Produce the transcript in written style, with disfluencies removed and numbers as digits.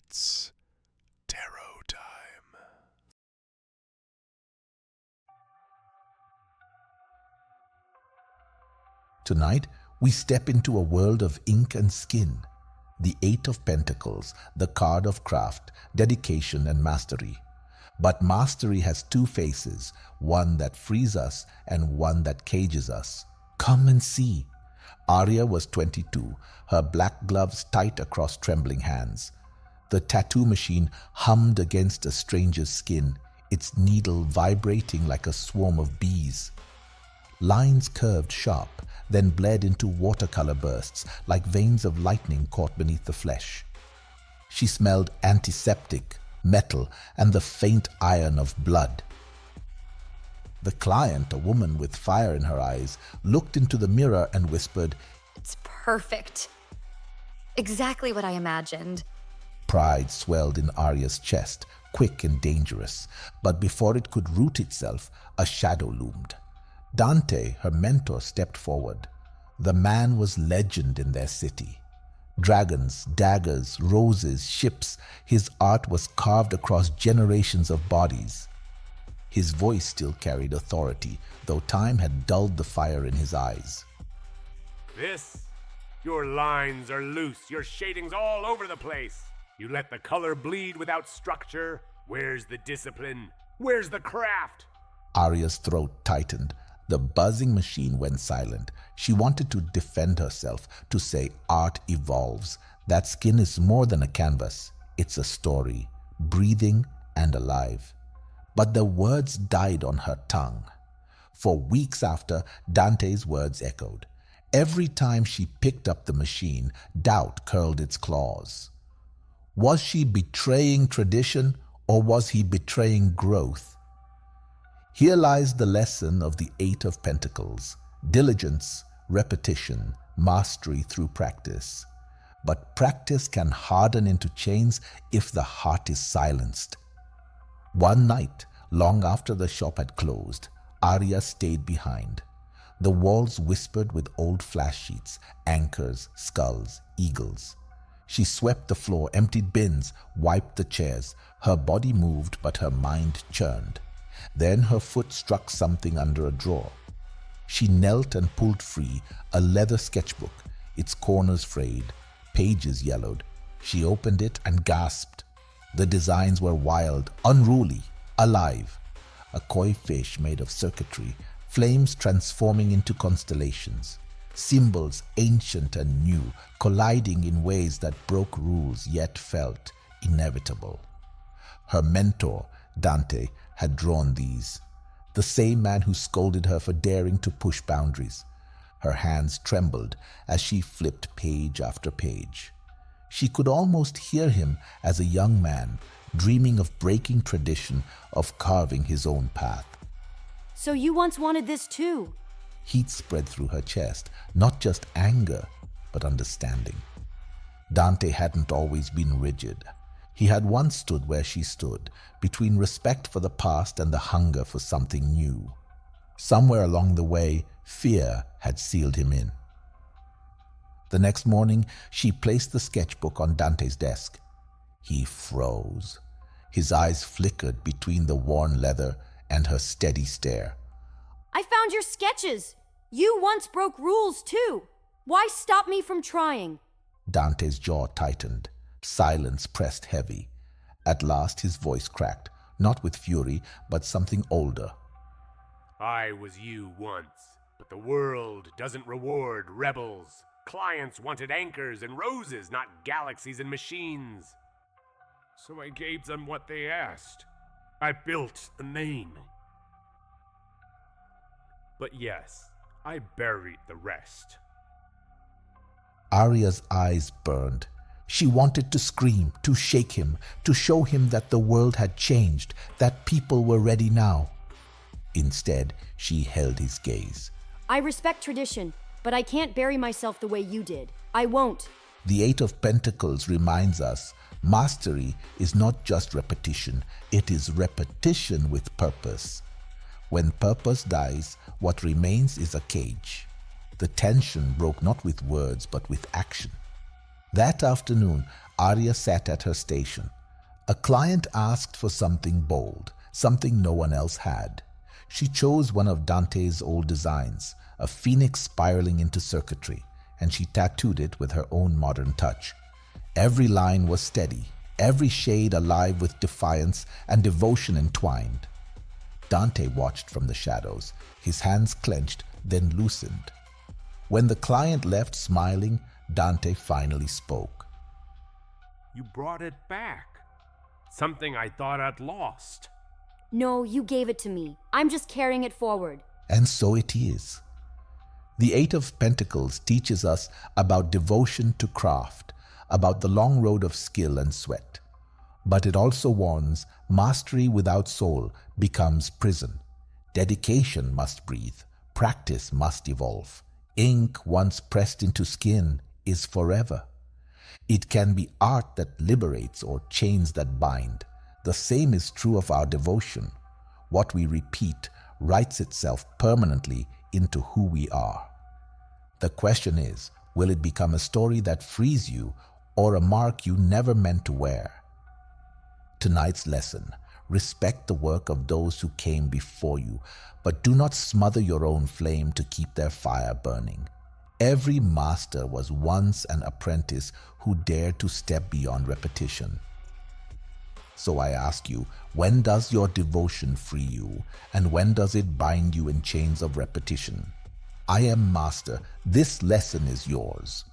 It's tarot time. Tonight, we step into a world of ink and skin. The Eight of Pentacles, the card of craft, dedication and mastery. But mastery has two faces, one that frees us and one that cages us. Come and see. Arya was 22, her black gloves tight across trembling hands. The tattoo machine hummed against a stranger's skin, its needle vibrating like a swarm of bees. Lines curved sharp, then bled into watercolor bursts like veins of lightning caught beneath the flesh. She smelled antiseptic, metal, and the faint iron of blood. The client, a woman with fire in her eyes, looked into the mirror and whispered, "It's perfect. Exactly what I imagined." Pride swelled in Arya's chest, quick and dangerous, but before it could root itself, a shadow loomed. Dante, her mentor, stepped forward. The man was legend in their city. Dragons, daggers, roses, ships, his art was carved across generations of bodies. His voice still carried authority, though time had dulled the fire in his eyes. Your lines are loose, your shading's all over the place. You let the color bleed without structure. Where's the discipline? Where's the craft? Arya's throat tightened. The buzzing machine went silent. She wanted to defend herself, to say art evolves. That skin is more than a canvas. It's a story, breathing and alive. But the words died on her tongue. For weeks after, Dante's words echoed. Every time she picked up the machine, doubt curled its claws. Was she betraying tradition, or was he betraying growth? Here lies the lesson of the Eight of Pentacles: diligence, repetition, mastery through practice. But practice can harden into chains if the heart is silenced. One night, long after the shop had closed, Arya stayed behind. The walls whispered with old flash sheets, anchors, skulls, eagles. She swept the floor, emptied bins, wiped the chairs. Her body moved, but her mind churned. Then her foot struck something under a drawer. She knelt and pulled free a leather sketchbook, its corners frayed, pages yellowed. She opened it and gasped. The designs were wild, unruly, alive. A koi fish made of circuitry, flames transforming into constellations. Symbols ancient and new, colliding in ways that broke rules yet felt inevitable. Her mentor, Dante, had drawn these. The same man who scolded her for daring to push boundaries. Her hands trembled as she flipped page after page. She could almost hear him as a young man, dreaming of breaking tradition, of carving his own path. "So you once wanted this too?" Heat spread through her chest, not just anger, but understanding. Dante hadn't always been rigid. He had once stood where she stood, between respect for the past and the hunger for something new. Somewhere along the way, fear had sealed him in. The next morning, she placed the sketchbook on Dante's desk. He froze. His eyes flickered between the worn leather and her steady stare. "I found your sketches. You once broke rules too. Why stop me from trying?" Dante's jaw tightened. Silence pressed heavy. At last his voice cracked, not with fury, but something older. I was you once, but the world doesn't reward rebels. Clients wanted anchors and roses, not galaxies and machines. So I gave them what they asked. I built a name. But yes, I buried the rest. Arya's eyes burned. She wanted to scream, to shake him, to show him that the world had changed, that people were ready now. Instead, she held his gaze. "I respect tradition, but I can't bury myself the way you did. I won't." The Eight of Pentacles reminds us mastery is not just repetition, it is repetition with purpose. When purpose dies, what remains is a cage. The tension broke not with words but with action. That afternoon, Arya sat at her station. A client asked for something bold, something no one else had. She chose one of Dante's old designs, a phoenix spiraling into circuitry, and she tattooed it with her own modern touch. Every line was steady, every shade alive with defiance and devotion entwined. Dante watched from the shadows, his hands clenched, then loosened. When the client left smiling, Dante finally spoke. You brought it back. Something I thought I'd lost. No, you gave it to me. I'm just carrying it forward. And so it is. The Eight of Pentacles teaches us about devotion to craft, about the long road of skill and sweat. But it also warns mastery without soul becomes prison. Dedication must breathe. Practice must evolve. Ink once pressed into skin is forever. It can be art that liberates or chains that bind. The same is true of our devotion. What we repeat writes itself permanently into who we are. The question is, will it become a story that frees you or a mark you never meant to wear? Tonight's lesson: respect the work of those who came before you, but do not smother your own flame to keep their fire burning. Every master was once an apprentice who dared to step beyond repetition. So I ask you, when does your devotion free you, and when does it bind you in chains of repetition? I am master. This lesson is yours.